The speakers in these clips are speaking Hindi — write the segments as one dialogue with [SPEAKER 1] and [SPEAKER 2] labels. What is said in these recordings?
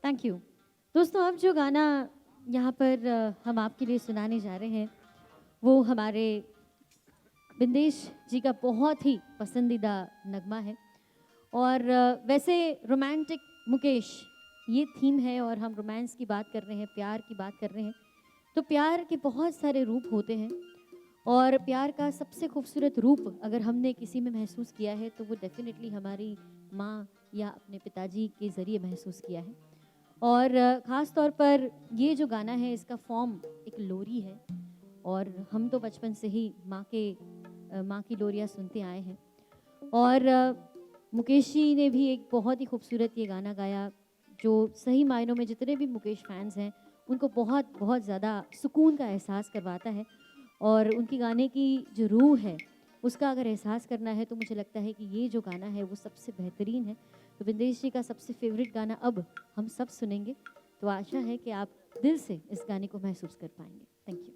[SPEAKER 1] Thank you. दोस्तों, अब जो गाना यहाँ पर हम आपके लिए सुनाने जा रहे हैं वो हमारे बिंदेश जी का बहुत ही पसंदीदा नगमा है। और वैसे रोमांटिक मुकेश ये थीम है और हम रोमांस की बात कर रहे हैं, प्यार की बात कर रहे हैं। तो प्यार के बहुत सारे रूप होते हैं और प्यार का सबसे खूबसूरत रूप अगर हमने किसी में महसूस किया है तो वो डेफिनेटली हमारी माँ या अपने पिताजी के ज़रिए महसूस किया है। और ख़ास तौर पर ये जो गाना है इसका फॉर्म एक लोरी है और हम तो बचपन से ही माँ की लोरियाँ सुनते आए हैं। और मुकेश जी ने भी एक बहुत ही खूबसूरत ये गाना गाया जो सही मायनों में जितने भी मुकेश फैंस हैं उनको बहुत बहुत ज़्यादा सुकून का एहसास करवाता है। और उनकी गाने की जो रूह है उसका अगर एहसास करना है तो मुझे लगता है कि ये जो गाना है वो सबसे बेहतरीन है। तो बिंदेश जी का सबसे फेवरेट गाना अब हम सब सुनेंगे, तो आशा है कि आप दिल से इस गाने को महसूस कर पाएंगे। Thank you.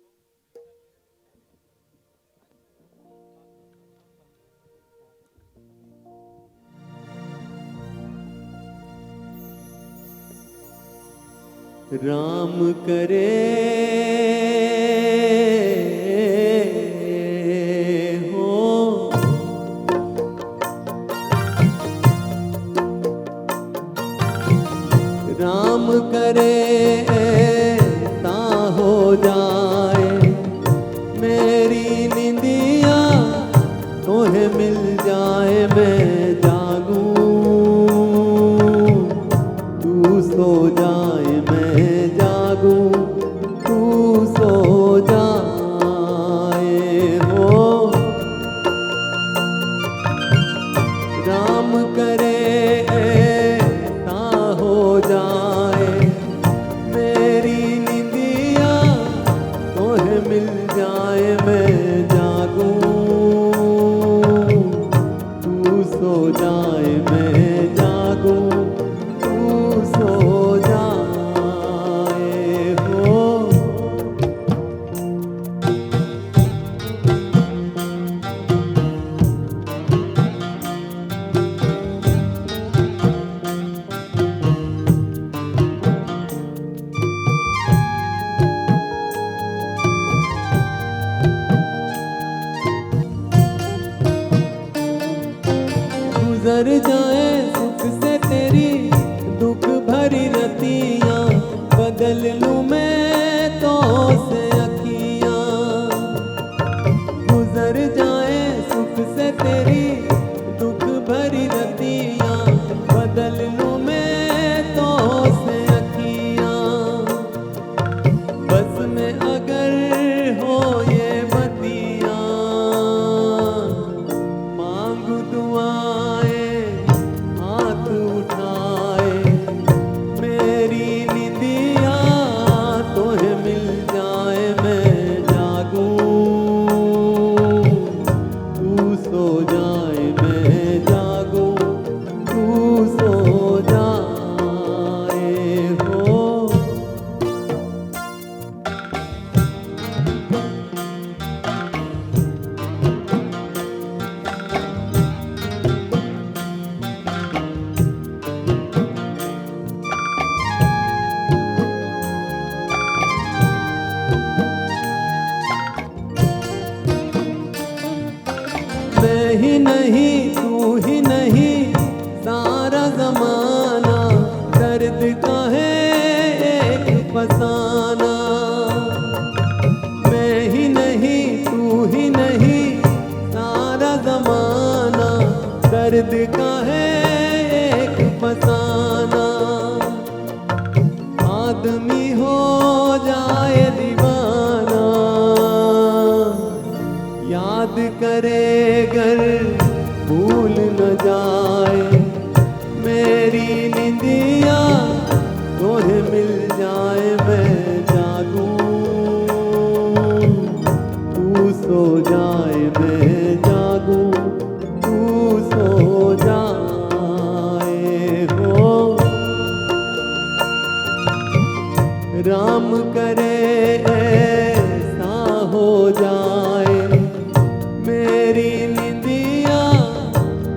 [SPEAKER 2] राम करे हो राम करे ता हो जाए मेरी निंदिया तोहे मिल जाए मैं जागूं तू सो जाए मैं जागूं तू सो जाए हो राम करे ता हो जाए मेरी निंदिया तोहे मिल जाए मैं जागूं तू सो जाए मैं जागूं तू सो जाए हो गुजर जाए सुख से तेरी दुख भरी रतियां बदल लूं मैं तो से अखियां गुजर जाए सुख से तेरी दुख भरी रतियां बदल लूं मैं तो से अखियां बस में अगर हो ये बतियां मांगू दुआएं हाथ उठाए मेरी निंदिया तोहे मिल जाए मैं जागूं तू सो जाए मैं जागूं तू सो जाए हो मैं ही नहीं तू ही नहीं सारा जमाना दर्द का है एक फसाना मैं ही नहीं तू ही नहीं सारा जमाना दर्द का है एक फसाना आदमी हो जाए दीवाना याद करे घर भूल न जाए मेरी निंदिया तोहे मिल जाए मैं जागूं तू सो जाए मैं जागूं तू सो जाए हो राम करे ऐसा हो जाए मेरी निंदिया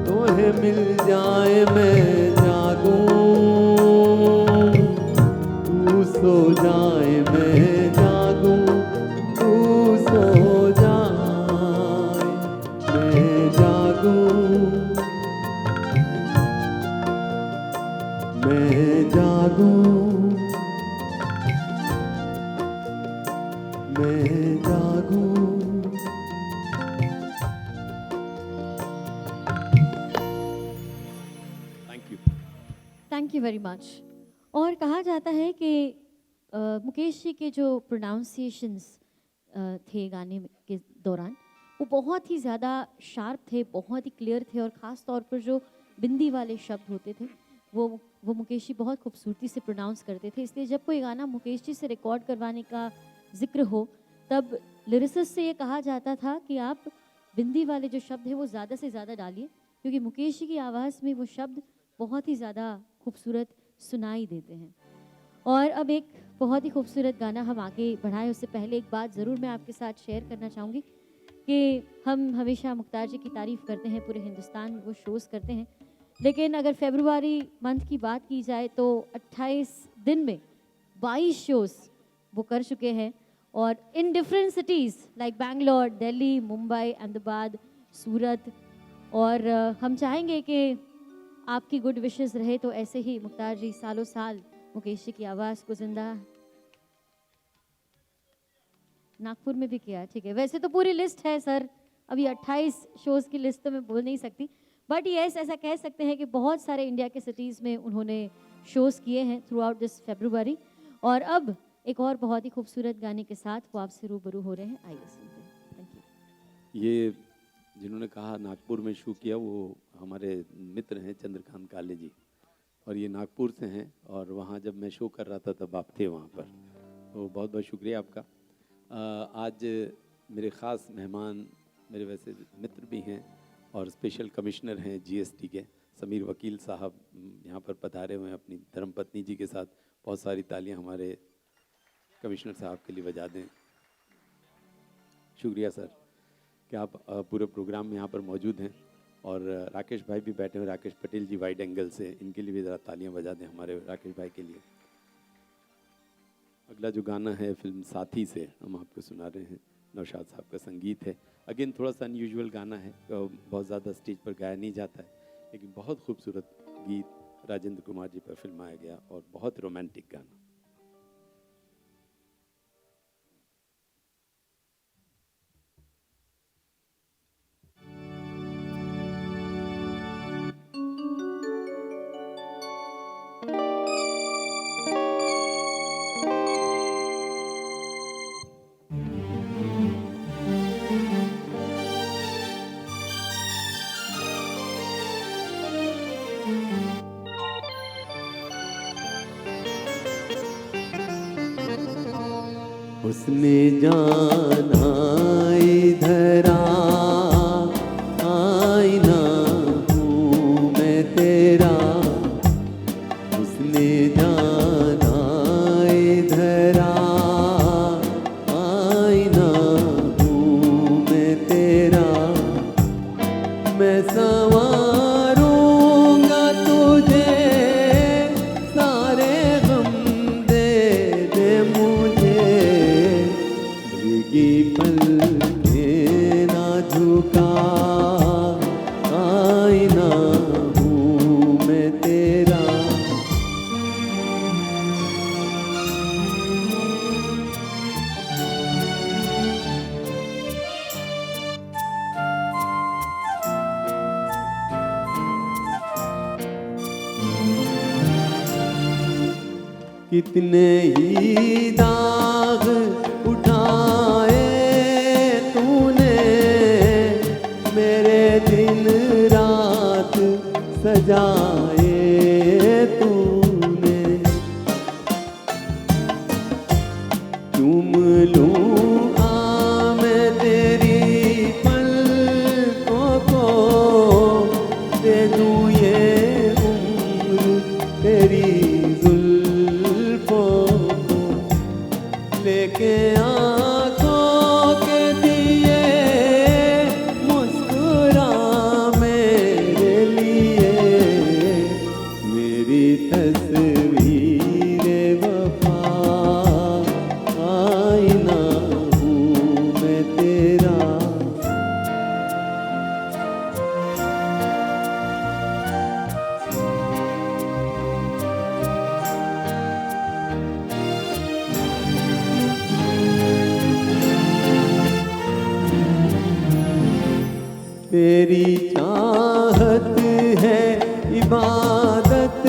[SPEAKER 2] तोहे मिल जाए
[SPEAKER 1] वेरी मच। और कहा जाता है कि मुकेश जी के जो प्रोनाउंसिएशंस थे गाने के दौरान, वो बहुत ही ज़्यादा शार्प थे, बहुत ही क्लियर थे, और ख़ास तौर पर जो बिंदी वाले शब्द होते थे वो मुकेश जी बहुत खूबसूरती से प्रोनाउंस करते थे। इसलिए जब कोई गाना मुकेश जी से रिकॉर्ड करवाने का जिक्र हो, तब लिरिसिस्ट से ये कहा जाता था कि आप बिंदी वाले जो शब्द हैं वो ज़्यादा से ज़्यादा डालिए, क्योंकि मुकेश जी की आवाज़ में वो शब्द बहुत ही ज़्यादा खूबसूरत सुनाई देते हैं। और अब एक बहुत ही खूबसूरत गाना हम आगे बढ़ाएं, उससे पहले एक बात ज़रूर मैं आपके साथ शेयर करना चाहूँगी कि हम हमेशा मुख्तार जी की तारीफ़ करते हैं, पूरे हिंदुस्तान में वो शोज़ करते हैं, लेकिन अगर फरवरी मंथ की बात की जाए तो 28 दिन में 22 शोज़ वो कर चुके हैं, और in different cities like Bangalore, Delhi, Mumbai, Ahmedabad, Surat. और हम चाहेंगे कि आपकी गुड विशेस रहे, तो ऐसे ही मुख्तार जी सालों साल मुकेश जी की आवाज़ को जिंदा। नागपुर में भी किया, ठीक है। वैसे तो पूरी लिस्ट है सर, अभी 28 शोज़ की लिस्ट तो मैं बोल नहीं सकती, बट यस ऐसा कह सकते हैं कि बहुत सारे इंडिया के सिटीज़ में उन्होंने शोज़ किए हैं थ्रू आउट दिस फरवरी। और अब एक और बहुत ही खूबसूरत गाने के साथ वो आपसे रूबरू हो रहे हैं, आइए सुनते हैं। Thank you.
[SPEAKER 3] ये जिन्होंने कहा नागपुर में शो किया, वो हमारे मित्र हैं चंद्रकांत काले जी, और ये नागपुर से हैं, और वहाँ जब मैं शो कर रहा था तब आप थे वहाँ पर, तो बहुत बहुत शुक्रिया आपका। आज मेरे ख़ास मेहमान मेरे वैसे मित्र भी हैं और स्पेशल कमिश्नर हैं जीएसटी के, समीर वकील साहब यहाँ पर पधारे हुए हैं अपनी धर्मपत्नी जी के साथ। बहुत सारी तालियां हमारे कमिश्नर साहब के लिए बजा दें। शुक्रिया सर कि आप पूरे प्रोग्राम में यहाँ पर मौजूद हैं। और राकेश भाई भी बैठे हुए, राकेश पटेल जी वाइड एंगल से, इनके लिए भी ज़रा तालियां बजा दें हमारे राकेश भाई के लिए। अगला जो गाना है फिल्म साथी से हम आपको सुना रहे हैं, नौशाद साहब का संगीत है। अगेन थोड़ा सा अनयूजुअल गाना है, बहुत ज़्यादा स्टेज पर गाया नहीं जाता है, लेकिन बहुत खूबसूरत गीत राजेंद्र कुमार जी पर फिल्माया गया और बहुत रोमांटिक गाना।
[SPEAKER 2] उसने जाना इधर आईना हूँ मैं तेरा, उसने जाना इधर आईना हूँ मैं तेरा, मैं संवारूंगा तुझे, सारे गम दे दे मुझे, भीगी पलकें ना झुका, आईना हूँ मैं तेरा। कितने ही दाग उठाए तूने, मेरे दिन रात सजाए तूने, चूम लूं आ मैं तेरी पलकों को, दे दूं ये उम्र तेरी लेके आँखों के दिए मुस्कुरा मेरे लिए, मेरी तस्वीर वफा, आईना हूँ मैं तेरा। तेरी चाहत है इबादत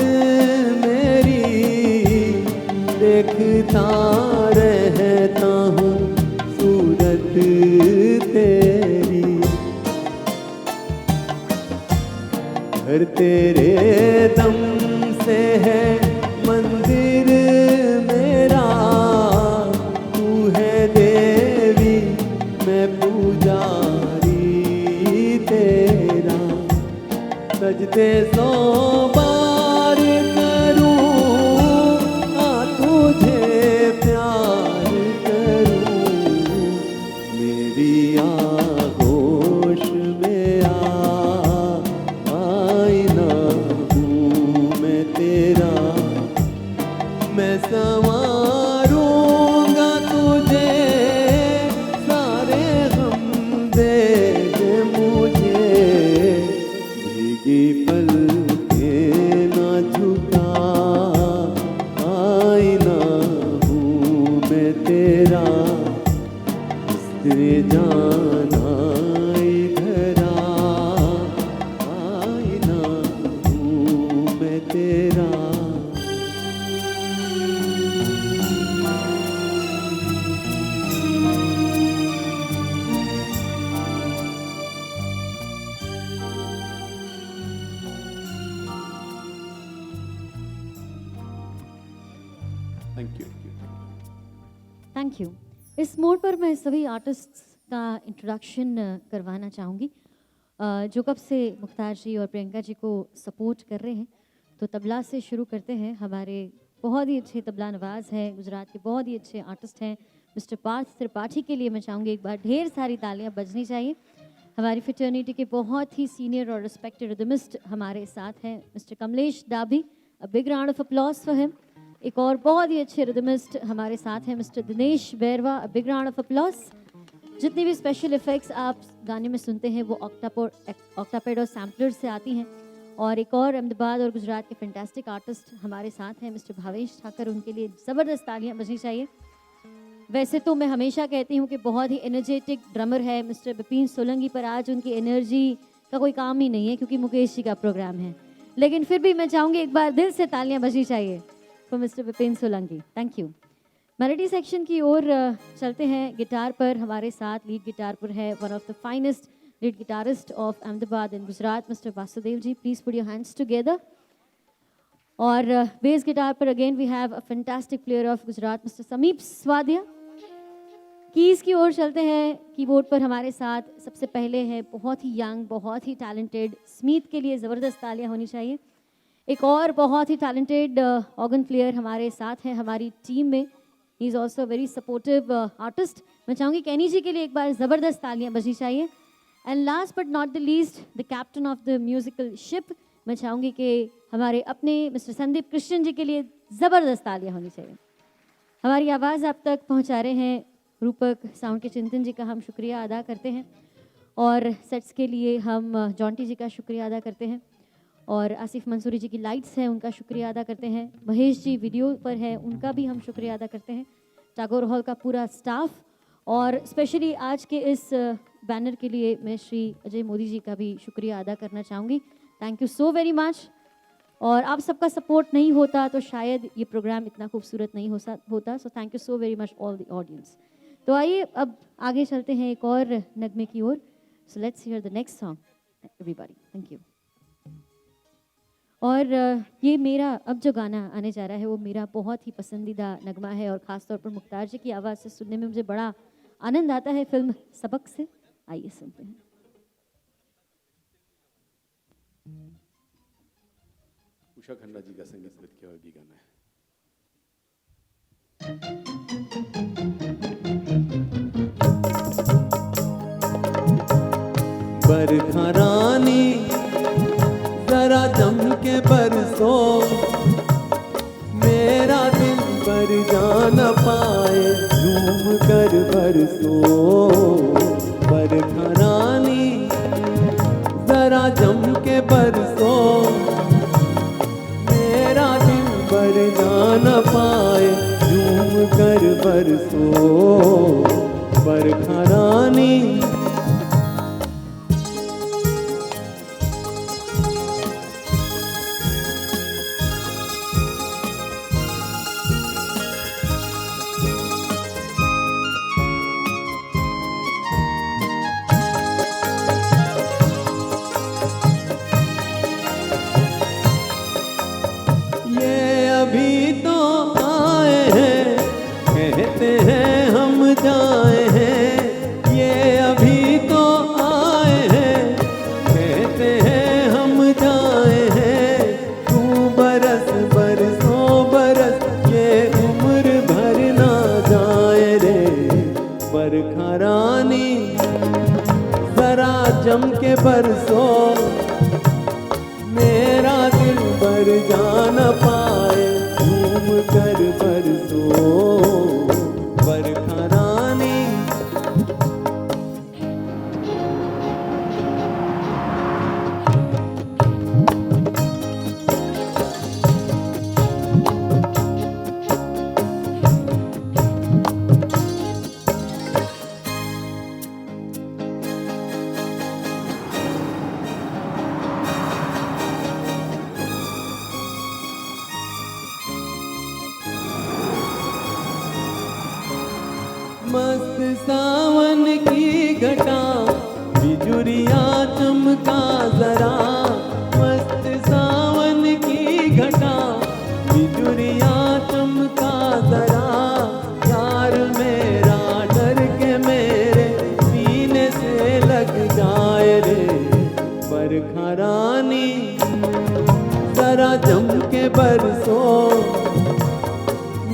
[SPEAKER 2] घर तेरे दम से है मंदिर मेरा, तू है देवी मैं पुजारी तेरा, सजदे सो बार करूं तुझे प्यार करूं, मेरी आगोश में आईना हूँ मैं तेरा, मैं संवारूंगा तुझे, सारे गम दे दे मुझे, भीगी पलकें ना झुका, आईना हूँ मैं तेरा, तेरे जाना इधर आईना हूँ मैं तेरा।
[SPEAKER 3] Thank you.
[SPEAKER 1] Thank you. इस मोड पर मैं सभी आर्टिस्ट्स का इंट्रोडक्शन करवाना चाहूँगी जो कब से मुख्तार जी और प्रियंका जी को सपोर्ट कर रहे हैं। तो तबला से शुरू करते हैं। हमारे बहुत ही अच्छे तबला नवाज हैं, गुजरात के बहुत ही अच्छे आर्टिस्ट हैं मिस्टर पार्थ त्रिपाठी के लिए मैं चाहूँगी एक बार ढेर सारी तालियां बजनी चाहिए। हमारी फ्रेटर्निटी के बहुत ही सीनियर और रिस्पेक्टेड रिदमिस्ट हमारे साथ हैं mister Kamlesh Dabhi, a big round of applause for him. एक और बहुत ही अच्छे रिदमिस्ट हमारे साथ हैं mister Dinesh Bairwa, a big round of applause. जितनी भी स्पेशल इफेक्ट्स आप गाने में सुनते हैं वो ऑक्टापेड और सैम्पलर से आती हैं। और एक और अहमदाबाद और गुजरात के फैंटास्टिक आर्टिस्ट हमारे साथ हैं मिस्टर भावेश ठाकर, उनके लिए ज़बरदस्त तालियां बजनी चाहिए। वैसे तो मैं हमेशा कहती हूँ कि बहुत ही एनर्जेटिक ड्रमर है मिस्टर बिपिन सोलंकी, पर आज उनकी एनर्जी का कोई काम ही नहीं है क्योंकि मुकेश जी का प्रोग्राम है। लेकिन फिर भी मैं चाहूँगी एक बार दिल से तालियां बजनी चाहिए for mister Bipin Solanki. Thank you. Melody section की ओर चलते हैं। गिटार पर हमारे साथ लीड गिटार पर है one of the finest lead guitarist of Ahmedabad and Gujarat mister Vasudev ji, please put your hands together. और बेस गिटार पर again we have a fantastic player of Gujarat mister Sameep Swadia. Keys की ओर चलते हैं। कीबोर्ड पर हमारे साथ सबसे पहले है बहुत ही यंग, बहुत ही टैलेंटेड स्मिथ, के लिए ज़बरदस्त तालियां होनी चाहिए। एक और बहुत ही टैलेंटेड ऑर्गन प्लेयर हमारे साथ हैं हमारी टीम में, he is also very supportive artist. मैं चाहूँगी कैनी जी के लिए एक बार ज़बरदस्त तालियां बजनी चाहिए। And last but not the least the captain of the musical ship, मैं चाहूँगी कि हमारे अपने मिस्टर संदीप कृष्ण जी के लिए ज़बरदस्त तालियां होनी चाहिए। हमारी आवाज़ आप तक पहुँचा रहे हैं रूपक साउंड के चिंतन जी का हम शुक्रिया अदा करते हैं, और सेट्स के लिए हम जॉन्टी जी का शुक्रिया अदा करते हैं, और आसिफ मंसूरी जी की लाइट्स हैं उनका शुक्रिया अदा करते हैं, महेश जी वीडियो पर हैं उनका भी हम शुक्रिया अदा करते हैं, टैगोर हॉल का पूरा स्टाफ, और स्पेशली आज के इस बैनर के लिए मैं श्री अजय मोदी जी का भी शुक्रिया अदा करना चाहूँगी। Thank you so very much. और आप सबका सपोर्ट नहीं होता तो शायद ये प्रोग्राम इतना खूबसूरत नहीं होता। So thank you so very much all the audience. तो आइए अब आगे चलते हैं एक और नगमे की ओर। So let's hear the next song everybody. Thank you. और ये मेरा अब जो गाना आने जा रहा है वो मेरा बहुत ही पसंदीदा नगमा है, और ख़ास तौर पर मुख्तार जी की आवाज़ से सुनने में मुझे बड़ा आनंद आता है फिल्म सबक से। आइए सुनते हैं।
[SPEAKER 3] उषा खन्ना जी का संगीत लिखा हुआ भी गाना है।
[SPEAKER 2] बरखा रानी जरा जम के बरसो, मेरा दिल पर जा न पाए झूम कर बरसो। बरखा रानी जरा जम के बरसो, मेरा दिल पर जा न पाए झूम कर बरसो। बरखा रानी रानी जरा जम के बरसो, मेरा दिल भर जा न पाए झूम कर बरसो बरखा रानी। मस्त सावन की घटा बिजुरिया चमका जरा, मस्त सावन की घटा बिजुरिया चमका जरा, यार मेरा डर के मेरे सीने से लग जाए रे बरखा रानी जरा जम के बरसो,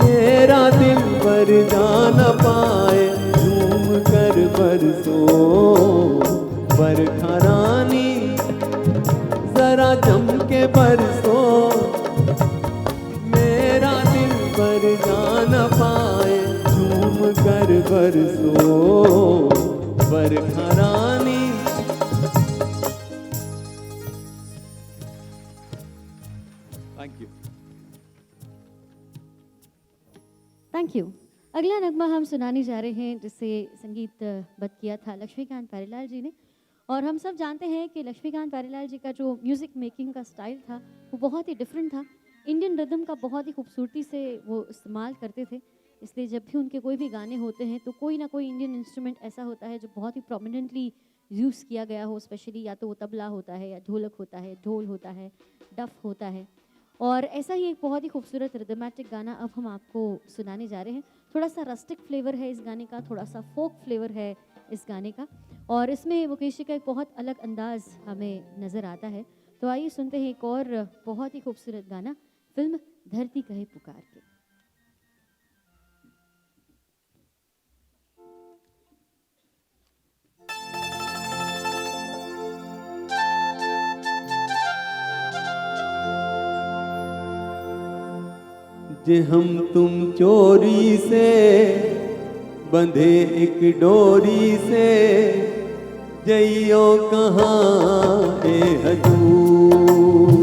[SPEAKER 2] मेरा दिल भर जा न पाए झूम कर बरसो बरखा रानी जरा जम के बरसो, मेरा दिल भर जा न पाए झूम कर बरसो बरखा रानी।
[SPEAKER 3] Thank you.
[SPEAKER 1] Thank you. अगला नगमा हम सुनाने जा रहे हैं जिसे संगीतबद्ध किया था लक्ष्मीकांत प्यारेलाल जी ने। और हम सब जानते हैं कि लक्ष्मीकांत प्यारेलाल जी का जो म्यूज़िक मेकिंग का स्टाइल था वो बहुत ही डिफरेंट था। इंडियन रिदम का बहुत ही खूबसूरती से वो इस्तेमाल करते थे, इसलिए जब भी उनके कोई भी गाने होते हैं तो कोई ना कोई इंडियन इंस्ट्रूमेंट ऐसा होता है जो बहुत ही प्रोमिनेंटली यूज़ किया गया हो, स्पेशली या तो वो तबला होता है या ढोलक होता है, ढोल होता है, डफ होता है। और ऐसा ही एक बहुत ही खूबसूरत रिदमेटिक गाना अब हम आपको सुनाने जा रहे हैं। थोड़ा सा रस्टिक फ्लेवर है इस गाने का, थोड़ा सा फोक फ्लेवर है इस गाने का, और इसमें मुकेश जी का एक बहुत अलग अंदाज हमें नज़र आता है। तो आइए सुनते हैं एक और बहुत ही खूबसूरत गाना, फिल्म धरती कहे पुकार के।
[SPEAKER 2] जे हम तुम चोरी से बंधे एक डोरी से, जइयो कहाँ ए हजूर।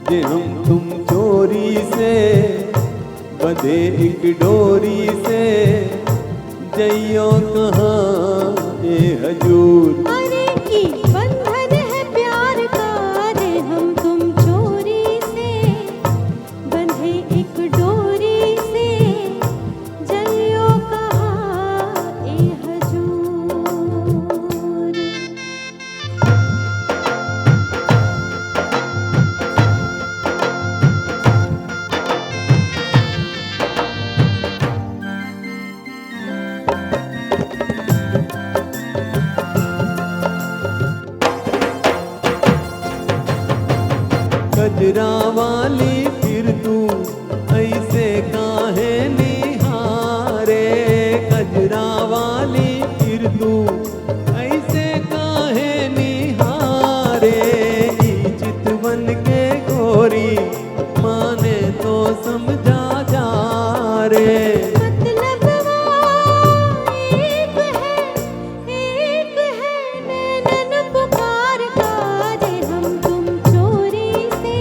[SPEAKER 2] जे हम तुम चोरी से बंधे एक डोरी से, जइयो कहाँ ए हजूर।
[SPEAKER 4] अरे की बंधन है प्यार का, रे हम तुम चोरी से बंधे एक डोरी से, जइयो कहाँ ए हजूर।
[SPEAKER 2] कजरा वाली फिर तू ऐसे काहे निहारे, कजरा वाली फिर तू ऐसे काहे निहारे। ई चितवन के गोरी माने तो समझा जा रे।
[SPEAKER 4] मतलब वो एक है नैनन पुकार का, रे हम तुम चोरी से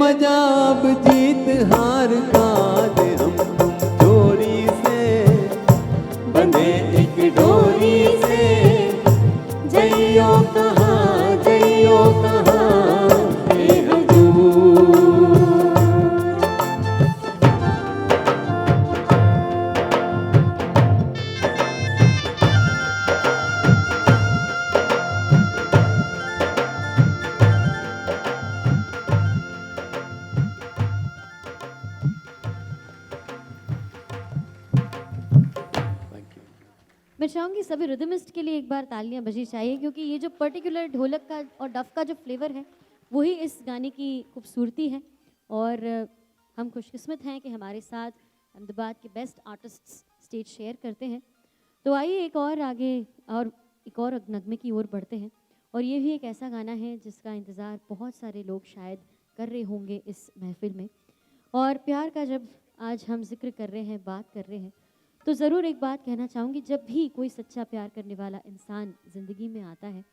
[SPEAKER 2] मजा अब जीत हार का दे हम चोरी से बंधे एक डोरी से जइयो कहाँ हे हजूर।
[SPEAKER 3] Thank you.
[SPEAKER 1] मैं चाहूँगी सभी रिदमिस्ट के लिए एक बार तालियां बजी चाहिए, क्योंकि ये जो पर्टिकुलर ढोलक का और डफ का जो फ्लेवर है वही इस गाने की खूबसूरती है। और हम खुशकिस्मत हैं कि हमारे साथ अहमदाबाद के बेस्ट आर्टिस्ट्स स्टेज शेयर करते हैं। तो आइए एक और आगे और एक और नगमे की ओर बढ़ते हैं। और ये भी एक ऐसा गाना है जिसका इंतज़ार बहुत सारे लोग शायद कर रहे होंगे इस महफिल में। और प्यार का जब आज हम जिक्र कर रहे हैं, बात कर रहे हैं, तो ज़रूर एक बात कहना चाहूँगी, जब भी कोई सच्चा प्यार करने वाला इंसान ज़िंदगी में आता है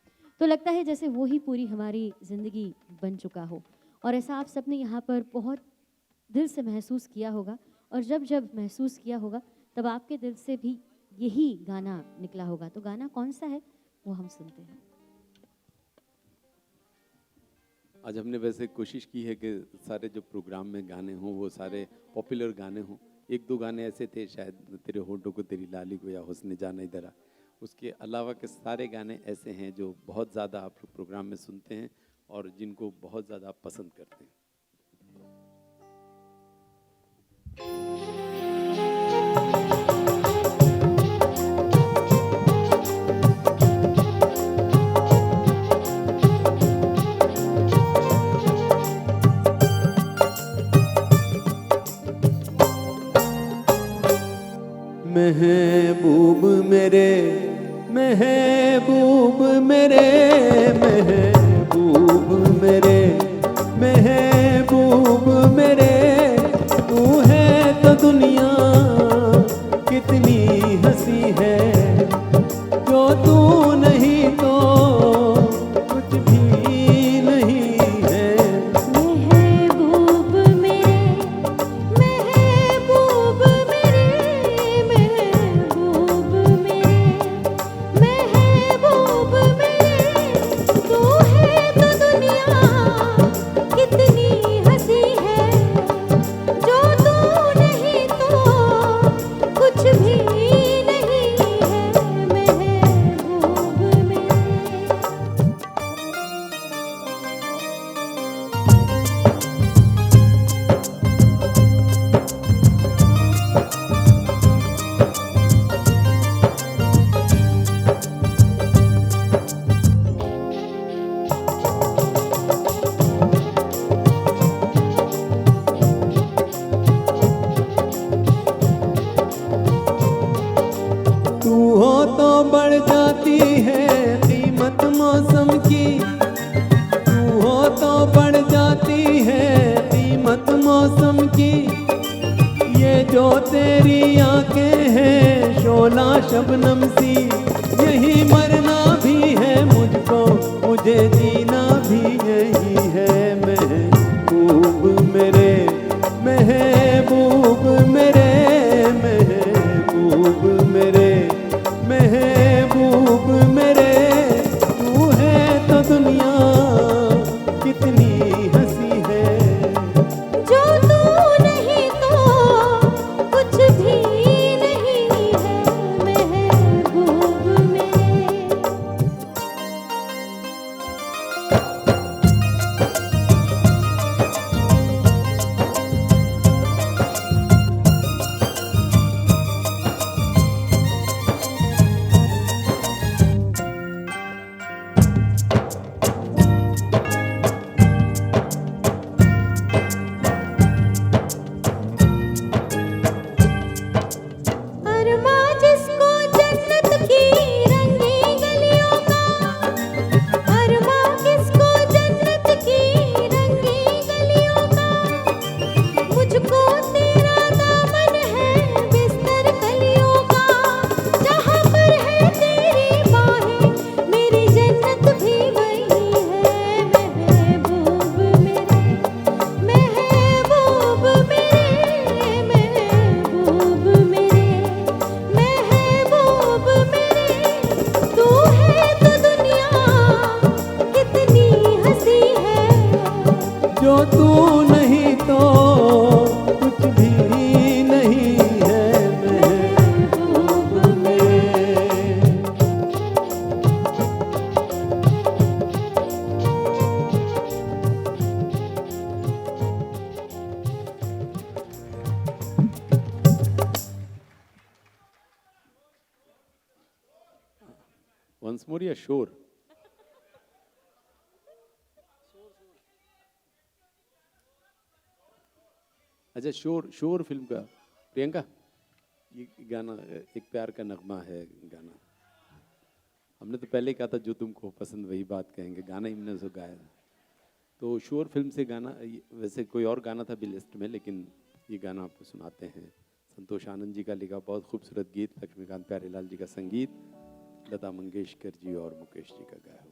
[SPEAKER 1] तो लगता है जैसे वो ही पूरी हमारी ज़िंदगी बन चुका हो। और ऐसा आप सबने यहाँ पर बहुत दिल से महसूस किया होगा। और जब जब महसूस किया होगा तब आपके दिल से भी यही गाना निकला होगा। तो गाना कौन सा है वो हम सुनते हैं।
[SPEAKER 3] आज हमने वैसे कोशिश की है कि सारे जो प्रोग्राम में गाने हों वो सारे पॉपुलर गाने हों। एक दो गाने ऐसे थे, शायद तेरे होठों को तेरी लाली को या हुस्न जाने दरा। उसके अलावा के सारे गाने ऐसे हैं जो बहुत ज़्यादा आप लोग प्रोग्राम में सुनते हैं और जिनको बहुत ज़्यादा आप पसंद करते हैं।
[SPEAKER 2] महबूब मेरे महबूब मेरे महबूब मेरे महबूब मेरे, तू है तो दुनिया कितनी हंसी है, जो तू नहीं तो कुछ भी नहीं है।
[SPEAKER 4] महबूब मेरे महबूब मेरे महबूब मेरे महबूब मेरे, तू है तो दुनिया कितनी हंसी है, जो तू नहीं तो कुछ भी नहीं है। महबूब मेरे
[SPEAKER 2] तू हो तो बढ़ जाती है कीमत मौसम की, तू हो तो बढ़ जाती है कीमत मौसम की। ये जो तेरी आंखें हैं शोला शबनम सी, यही मरना भी है मुझको, मुझे जीना भी यही है। महबूब मेरे महबूब मेरे महबूब मेरे महबूब मेरे, तू है तो दुनिया कितनी हंसी है,
[SPEAKER 4] जो तू नहीं तो कुछ भी नहीं है। महबूब मेरे
[SPEAKER 2] जो तू नहीं तो कुछ भी नहीं है महबूब में।
[SPEAKER 3] वंस मोर या शोर? अच्छा, शोर शोर फिल्म का। प्रियंका, ये गाना एक प्यार का नगमा है गाना। हमने तो पहले कहा था जो तुमको पसंद वही बात कहेंगे, गाना हमने जो गाया। तो शोर फिल्म से गाना, वैसे कोई और गाना था भी लिस्ट में, लेकिन ये गाना आपको सुनाते हैं। संतोष आनंद जी का लिखा बहुत खूबसूरत गीत, लक्ष्मीकांत प्यारेलाल जी का संगीत, लता मंगेशकर जी और मुकेश जी का गाया हुआ।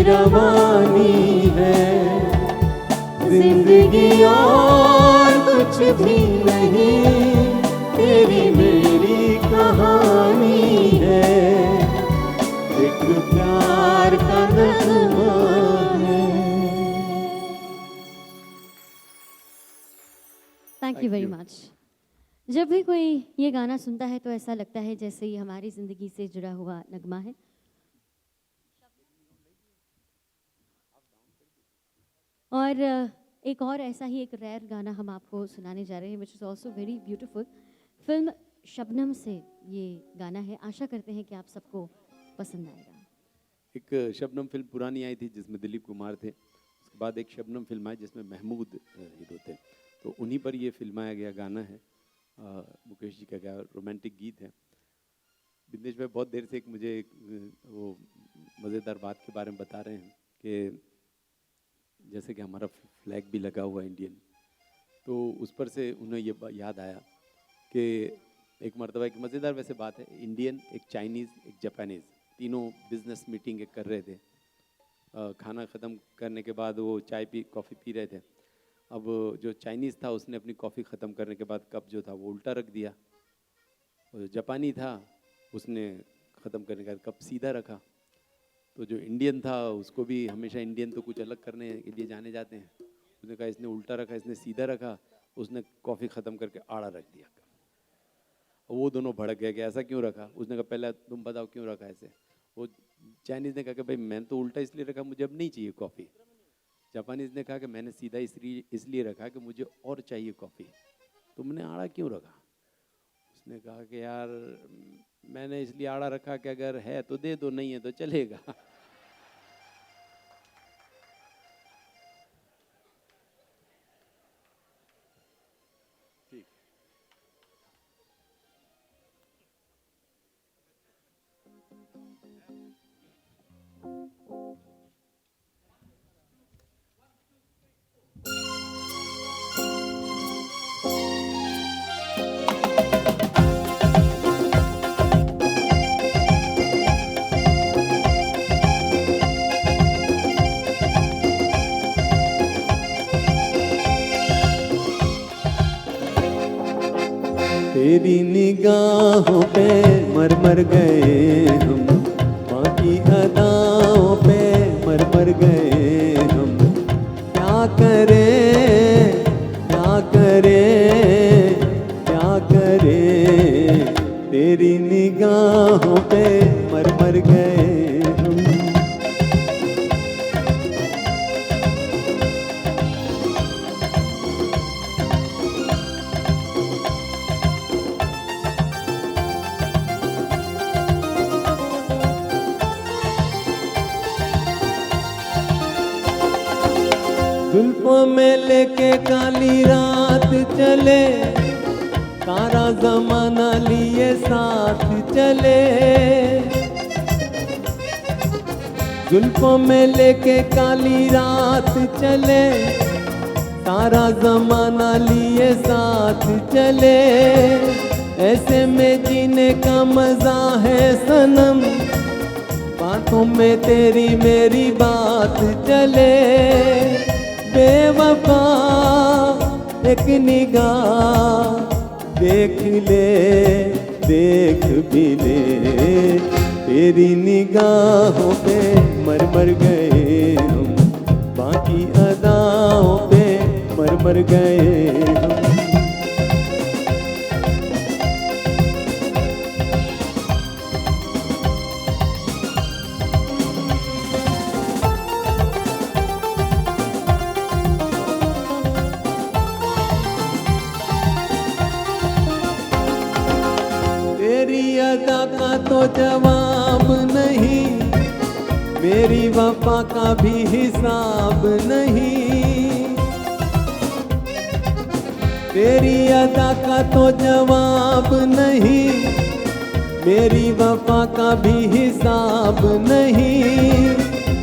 [SPEAKER 2] रवानी है, जिंदगी और कुछ भी नहीं, तेरी मेरी कहानी है, एक प्यार का नगमा है।
[SPEAKER 1] Thank you very much. जब भी कोई ये गाना सुनता है तो ऐसा लगता है जैसे ये हमारी ज़िंदगी से जुड़ा हुआ नगमा है। और एक और ऐसा ही एक रेयर गाना हम आपको सुनाने जा रहे हैं, which is also very beautiful. Film Shabnam से ये गाना है, आशा करते हैं कि आप सबको पसंद आएगा।
[SPEAKER 3] एक शबनम फिल्म पुरानी आई थी जिसमें दिलीप कुमार थे, उसके बाद एक शबनम फिल्म आई जिसमें महमूद हीरो थे, तो उन्हीं पर ये फिल्माया गया गाना है। मुकेश जी का क्या रोमांटिक गीत है। बिंदेश भाई बहुत देर से एक मुझे वो मज़ेदार बात के बारे में बता रहे हैं कि जैसे कि हमारा फ्लैग भी लगा हुआ है इंडियन, तो उस पर से उन्हें ये याद आया कि एक मरतबा एक मज़ेदार वैसे बात है, इंडियन, एक चाइनीज़, एक जापानीज़, तीनों बिजनेस मीटिंग एक कर रहे थे। खाना ख़त्म करने के बाद वो चाय पी कॉफ़ी पी रहे थे। अब जो चाइनीज़ था उसने अपनी कॉफ़ी ख़त्म करने के बाद कप जो था वो उल्टा रख दिया, और जो जापानी था उसने ख़त्म करने के बाद कप सीधा रखा। तो जो इंडियन था उसको भी हमेशा इंडियन तो कुछ अलग करने के लिए जाने जाते हैं, उसने कहा इसने उल्टा रखा, इसने सीधा रखा, उसने कॉफ़ी ख़त्म करके आड़ा रख दिया। और वो दोनों भड़क गए कि ऐसा क्यों रखा। उसने कहा पहले तुम बताओ क्यों रखा ऐसे। वो चाइनीज़ ने कहा कि भाई मैंने तो उल्टा इसलिए रखा, मुझे अब नहीं चाहिए कॉफ़ी। जापानीज़ ने कहा कि मैंने सीधा इसलिए रखा कि मुझे और चाहिए कॉफ़ी, तुमने आड़ा क्यों रखा। उसने कहा कि यार मैंने इसलिए आड़ा रखा कि अगर है तो दे दो, नहीं है तो चलेगा। ठीक।
[SPEAKER 2] तेरी निगाहों पे मर मर गए हम, बाकी अदाओं पे मर मर गए हम। क्या करें क्या करें क्या करें, तेरी निगाहों पे मर मर गए हम। जुल्फों में लेके काली रात चले, सारा जमाना लिए साथ चले। जुल्फों में लेके काली रात चले, सारा जमाना लिए साथ चले। ऐसे में जीने का मजा है सनम, बातों में तेरी मेरी बात चले। बेवफा एक निगाह देख ले, देख भी ले, तेरी निगाहों पे मर मर गए हम, बाकी अदाओं पे मर मर गए हम। अदा का तो जवाब नहीं, मेरी वफा का भी हिसाब नहीं। तेरी अदा का तो जवाब नहीं, मेरी वफा का भी हिसाब नहीं।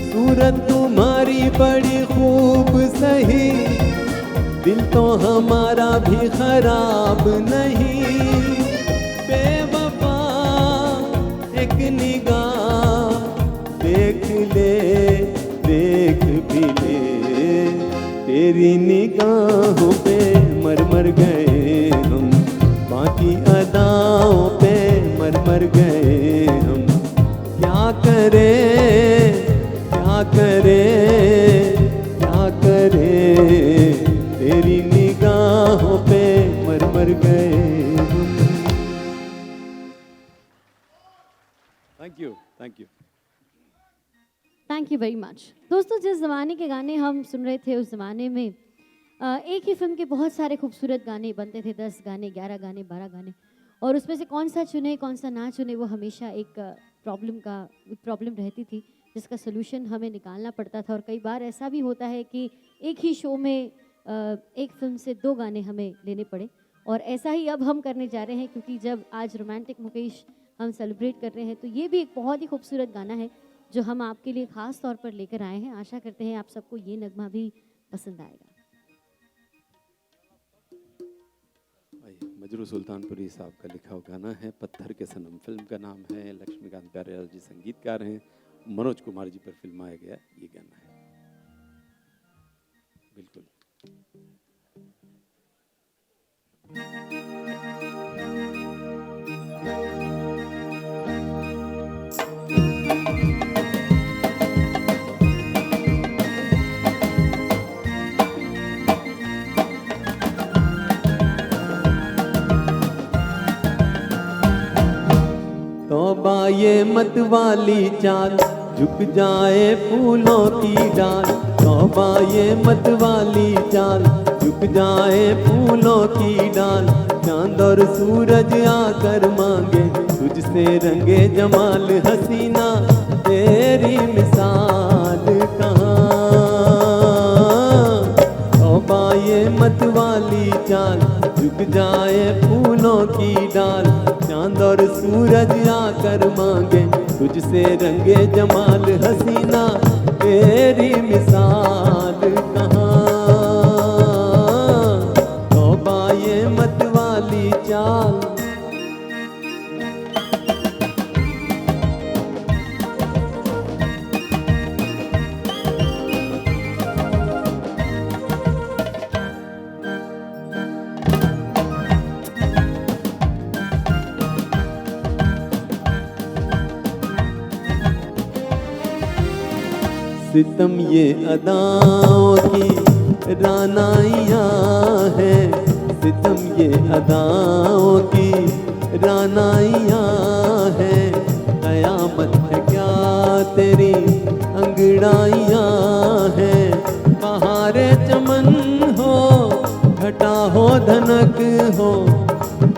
[SPEAKER 2] सूरत तुम्हारी बड़ी खूब सही, दिल तो हमारा भी खराब नहीं। एक निगाह देख ले, देख भी ले, तेरी निगाहों पे मर मर गए हम, बाकी अदाओं पे मर मर गए हम। क्या करें क्या करें क्या करें, तेरी निगाहों पे मर मर गए हम।
[SPEAKER 3] Thank you, thank you.
[SPEAKER 1] Thank you very much. दोस्तों, जिस ज़माने के गाने हम सुन रहे थे उस ज़माने में एक ही फिल्म के बहुत सारे खूबसूरत गाने बनते थे, 10 गाने, 11 गाने, 12 गाने, और उसमें से कौन सा चुने कौन सा ना चुने वो हमेशा एक प्रॉब्लम रहती थी, जिसका सोल्यूशन हमें निकालना पड़ता था। और कई बार ऐसा भी होता है कि एक ही शो में एक फिल्म से 2 गाने हमें लेने पड़े, और ऐसा ही अब हम करने जा रहे हैं, क्योंकि जब आज रोमांटिक मुकेश हम सेलिब्रेट कर रहे हैं तो ये भी एक बहुत ही खूबसूरत गाना है जो हम आपके लिए ख़ास तौर पर लेकर आए हैं। आशा करते हैं आप सबको ये नगमा भी पसंद आएगा।
[SPEAKER 3] मजरू सुल्तानपुरी साहब का लिखा हुआ गाना है, पत्थर के सनम फिल्म का नाम है। लक्ष्मीकांत प्यारेलाल जी संगीतकार हैं, मनोज कुमार जी पर फिल्माया गया ये गाना है। बिल्कुल।
[SPEAKER 2] तौबा ये मत वाली चाल, झुक जाए फूलों की डाल। तौबा ये मत वाली चाल, झुक जाए फूलों की डाल। चांद और सूरज आकर मांगे तुझसे रंगे जमाल हसीना, तेरी मिसाल कहाँ। तौबा ये मत वाली चाल, झुक जाए फूलों की डाल। चांद और सूरज आकर मांगे तुझसे रंगे जमाल हसीना, तेरी मिसाल कहाँ। तौबा ये मत वाली चाल। सितम ये अदाओं की रानाइयाँ हैं, सितम ये अदाओं की रानाइयाँ हैं। कयामत है क्या तेरी अंगड़ाइयाँ हैं। बहारे चमन हो घटा हो धनक हो,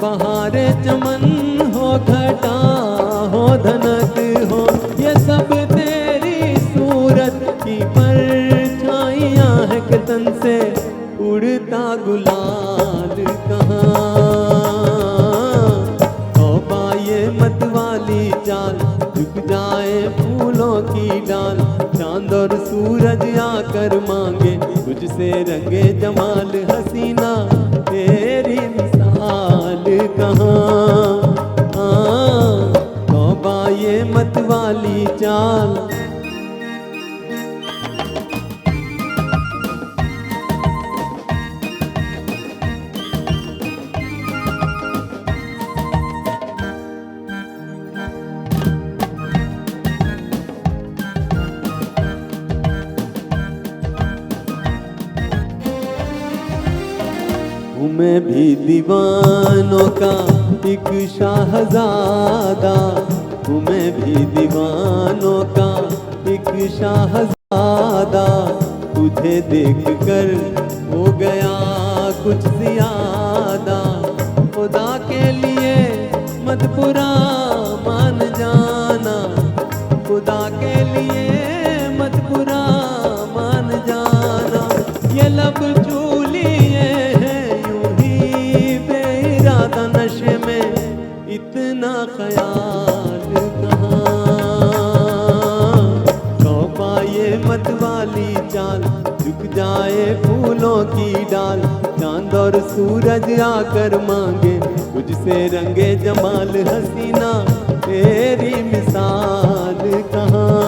[SPEAKER 2] बहारे चमन हो घटा हो धनक हो। ये सब तेरी सूरत की परछाइयाँ है कि तन से उड़ता गुलाल कहाँ। तौबा ये मत वाली चाल, झुक जाए फूलों की डाल। चांद और सूरज आकर मांगे तुझसे रंगे जमाल हसीना, तेरी मिसाल कहाँ। तौबा ये मत वाली चाल। मैं भी दीवानों का एक शाहजादा हूँ, मैं भी दीवानों का एक शाहजादा। तुझे देख कर हो गया कुछ ज्यादा, खुदा के लिए मत बुरा मान जाना, खुदा के लिए मत बुरा मान जाना। ये लब चूलिए नशे में इतना ख्याल कहाँ। तौबा ये मत वाली चाल, झुक जाए फूलों की डाल। चांद और सूरज आकर मांगे तुझसे रंगे जमाल हसीना, तेरी मिसाल कहाँ।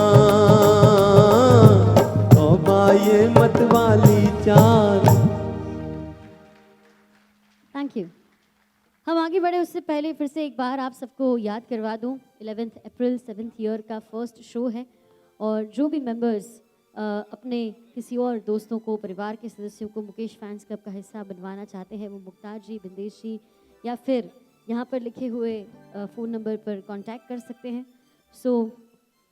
[SPEAKER 1] उससे पहले फिर से एक बार आप सबको याद करवा दूं, 11 अप्रैल 7th ईयर का फर्स्ट शो है और जो भी मेंबर्स अपने किसी और दोस्तों को, परिवार के सदस्यों को मुकेश फैंस क्लब का हिस्सा बनवाना चाहते हैं, वो मुख्तार जी, बिंदेश जी या फिर यहाँ पर लिखे हुए फ़ोन नंबर पर कांटेक्ट कर सकते हैं। सो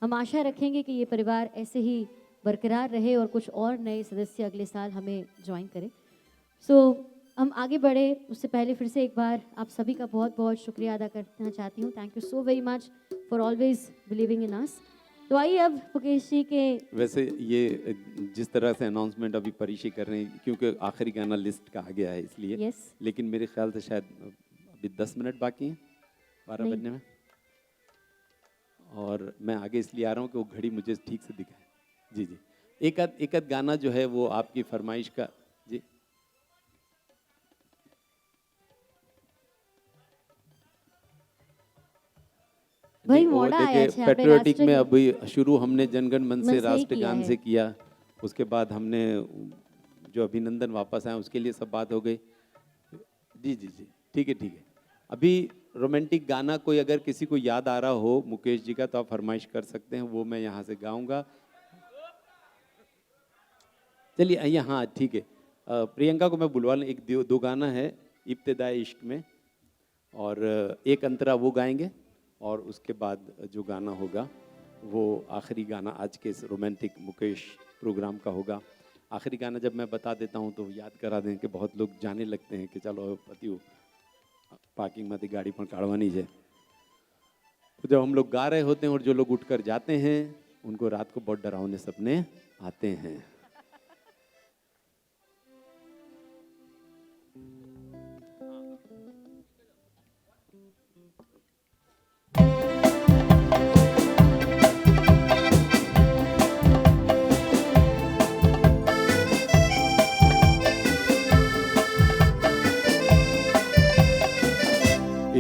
[SPEAKER 1] हम आशा रखेंगे कि ये परिवार ऐसे ही बरकरार रहे और कुछ और नए सदस्य अगले साल हमें ज्वाइन करें। सो हम आगे बढ़े उससे पहले फिर से एक बार आप सभी का बहुत बहुत शुक्रिया अदा करना चाहती हूँ। Thank you so very much for always believing in us. तो आइए अब मुकेश जी के।
[SPEAKER 3] वैसे ये जिस तरह से अनाउंसमेंट अभी परिशी कर रहे हैं, क्योंकि आखिरी गाना लिस्ट का आ गया है इसलिए,
[SPEAKER 1] Yes.
[SPEAKER 3] लेकिन मेरे ख्याल से शायद अभी 10 मिनट बाकी हैं 12
[SPEAKER 1] नहीं।
[SPEAKER 3] बजने में, और मैं आगे इसलिए आ रहा हूँ कि वो घड़ी मुझे ठीक से दिखाए। जी जी, एक आध गाना जो है वो आपकी फरमाइश का। जी
[SPEAKER 1] भाई
[SPEAKER 3] वो
[SPEAKER 1] मोड़ा आया
[SPEAKER 3] देखिए,
[SPEAKER 1] है यहाँ पे
[SPEAKER 3] पेट्रियोटिक में
[SPEAKER 1] राष्ट्रगीत।
[SPEAKER 3] अभी शुरू हमने जनगण मन से
[SPEAKER 1] मन से ही
[SPEAKER 3] राष्ट्रगान
[SPEAKER 1] किया
[SPEAKER 3] से
[SPEAKER 1] है।
[SPEAKER 3] किया, उसके बाद हमने जो अभिनंदन वापस आए उसके लिए सब बात हो गई। जी जी जी, ठीक है ठीक है। अभी रोमांटिक गाना कोई अगर किसी को याद आ रहा हो मुकेश जी का तो आप फरमाइश कर सकते हैं, वो मैं यहाँ से गाऊंगा। चलिए यहाँ ठीक है, प्रियंका को मैं बुलवा लें। एक दो गाना है इब्तिदाई इश्क में, और एक अंतरा वो गाएंगे, और उसके बाद जो गाना होगा वो आखिरी गाना आज के इस रोमांटिक मुकेश प्रोग्राम का होगा। आखिरी गाना जब मैं बता देता हूँ तो याद करा दें कि बहुत लोग जाने लगते हैं कि चलो पतियो पार्किंग में गाड़ी पर काढ़वानी है। तो जब हम लोग गा रहे होते हैं और जो लोग उठकर जाते हैं उनको रात को बहुत डरावने सपने आते हैं।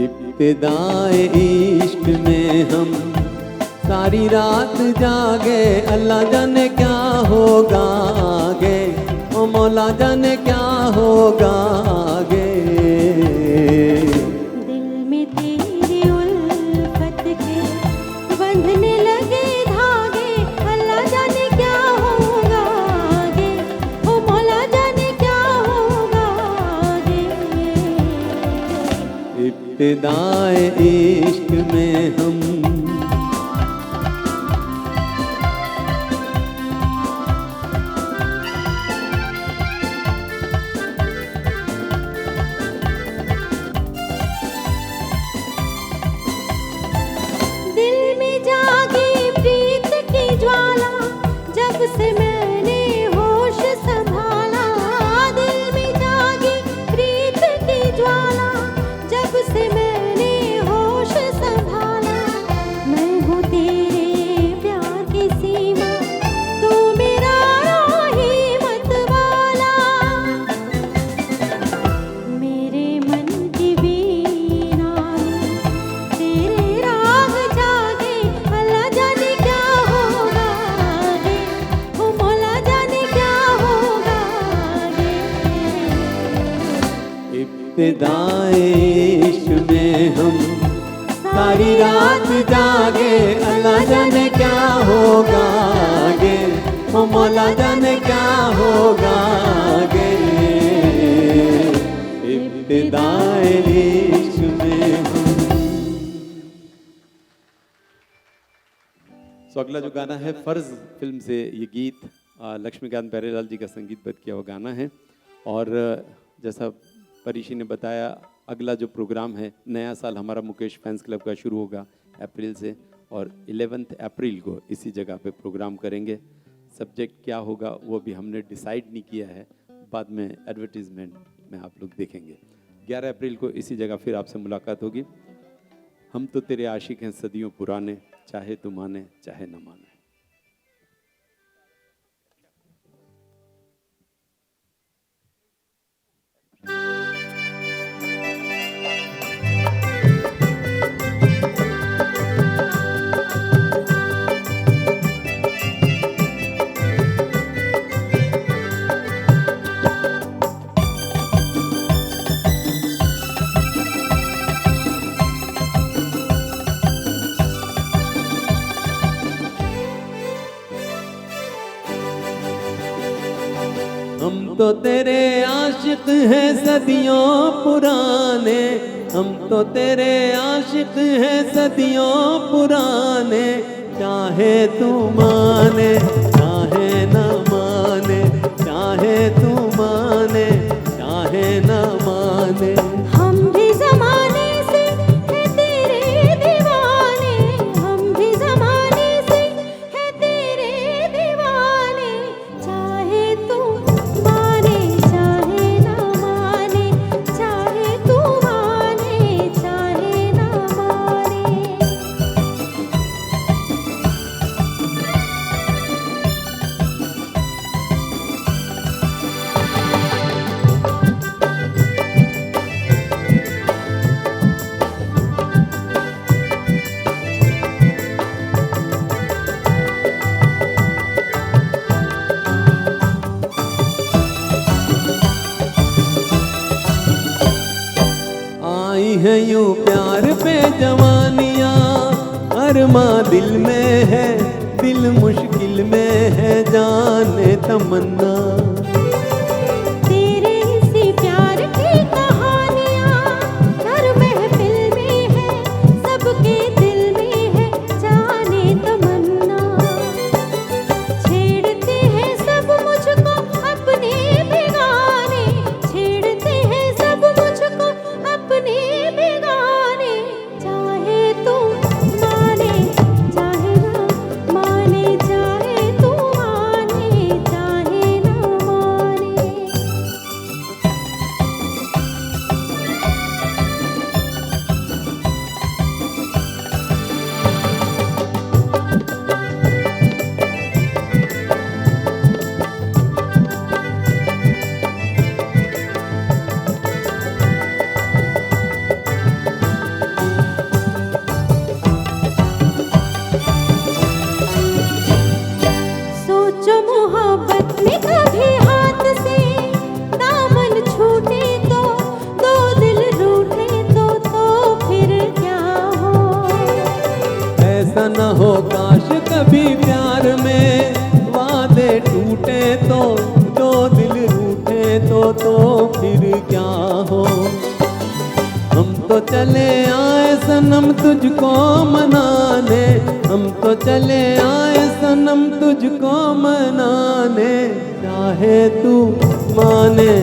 [SPEAKER 2] इब्तिदाए इश्क में हम सारी रात जागे, अल्लाह जाने क्या होगा आगे, ओ मौला जाने क्या होगा आगे।
[SPEAKER 4] दिल में तेरी उल्फत के बंधने लगे धागे, अल्लाह जाने क्या होगा आगे, ओ मौला जाने क्या होगा आगे।
[SPEAKER 2] इब्तिदाए इश्क में हम
[SPEAKER 4] दिल में जागी प्रीत की ज्वाला, जब से मैंने होश संभाला। दिल में जागी प्रीत की ज्वाला, जब से मैंने होश संभाला। मैं हूँ तेरे प्यार की सीमा, तू मेरा राही मतवाला। मेरे मन की वीणा में तेरे राग जागे, अल्लाह जाने क्या होगा आगे, ओ मौला जाने क्या होगा आगे।
[SPEAKER 2] इब्तिदाए इश्क में हम सारी रात जागे, अल्लाह जाने क्या होगा आगे, ओ मौला जाने क्या होगा आगे। इब्तिदाए इश्क में हम।
[SPEAKER 3] सो अगला जो गाना है फर्ज फिल्म से ये गीत लक्ष्मीकांत प्यारेलाल जी का संगीतबद्ध किया हुआ गाना है। और जैसा परिशी ने बताया, अगला जो प्रोग्राम है, नया साल हमारा मुकेश फैंस क्लब का शुरू होगा अप्रैल से, और 11 अप्रैल को इसी जगह पे प्रोग्राम करेंगे। सब्जेक्ट क्या होगा वो भी हमने डिसाइड नहीं किया है, बाद में एडवर्टीजमेंट में आप लोग देखेंगे। 11 अप्रैल को इसी जगह फिर आपसे मुलाकात होगी। हम तो तेरे आशिक हैं सदियों पुराने, चाहे तू माने चाहे न माने।
[SPEAKER 2] हम तो तेरे आशिक हैं सदियों पुराने, हम तो तेरे आशिक हैं सदियों पुराने। चाहे तू माने चाहे न माने, चाहे तू माने चाहे न माने।
[SPEAKER 4] हम भी ज़माने से हैं तेरे दीवाने, हम भी ज़माने से हैं तेरे दीवाने। चाहे तू माने चाहे न माने, चाहे तू माने चाहे न माने।
[SPEAKER 2] आई है यूं प्यार पे जवानियां, अरमा दिल में है, दिल मुश्किल में है, जाने तमन्ना।
[SPEAKER 4] तेरे से प्यार की कहानियाँ हर महफिल में है, सबके दिल में है, जाने तमन्ना। छेड़ते हैं सब मुझको अपने बेगाने, छेड़ते हैं सब मुझको अपने बेगाने। चाहे तू माने चाहे ना माने, चाहे तू माने चाहे ना माने। सोचो मोहब्बत में कभी हाथ से दामन छूटे तो, दो दिल रूठे तो फिर क्या हो।
[SPEAKER 2] ऐसा न हो काश कभी प्यार में वादे टूटे तो, दो दिल रूठे तो फिर क्या हो। हम तो चले आए सनम तुझको मनाने, हम तो चले आए सनम तुझको मनाने। चाहे तू माने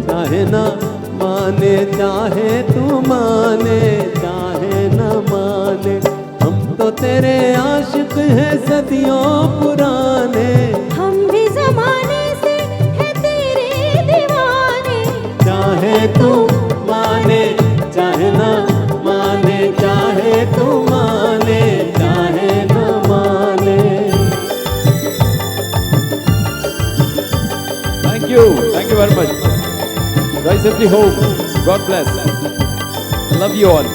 [SPEAKER 2] चाहे ना माने, चाहे तू माने चाहे न माने। हम तो तेरे आशिक हैं सदियों पुराने,
[SPEAKER 4] हम भी ज़माने से हैं तेरे दीवाने।
[SPEAKER 2] चाहे तू माने चाहे ना माने, चाहे तू माने चाहे न माने।
[SPEAKER 3] Thank you very much. Rise up the hope. God bless. Love you all.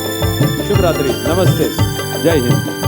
[SPEAKER 3] Shubh Ratri. Namaste. Jai Hind.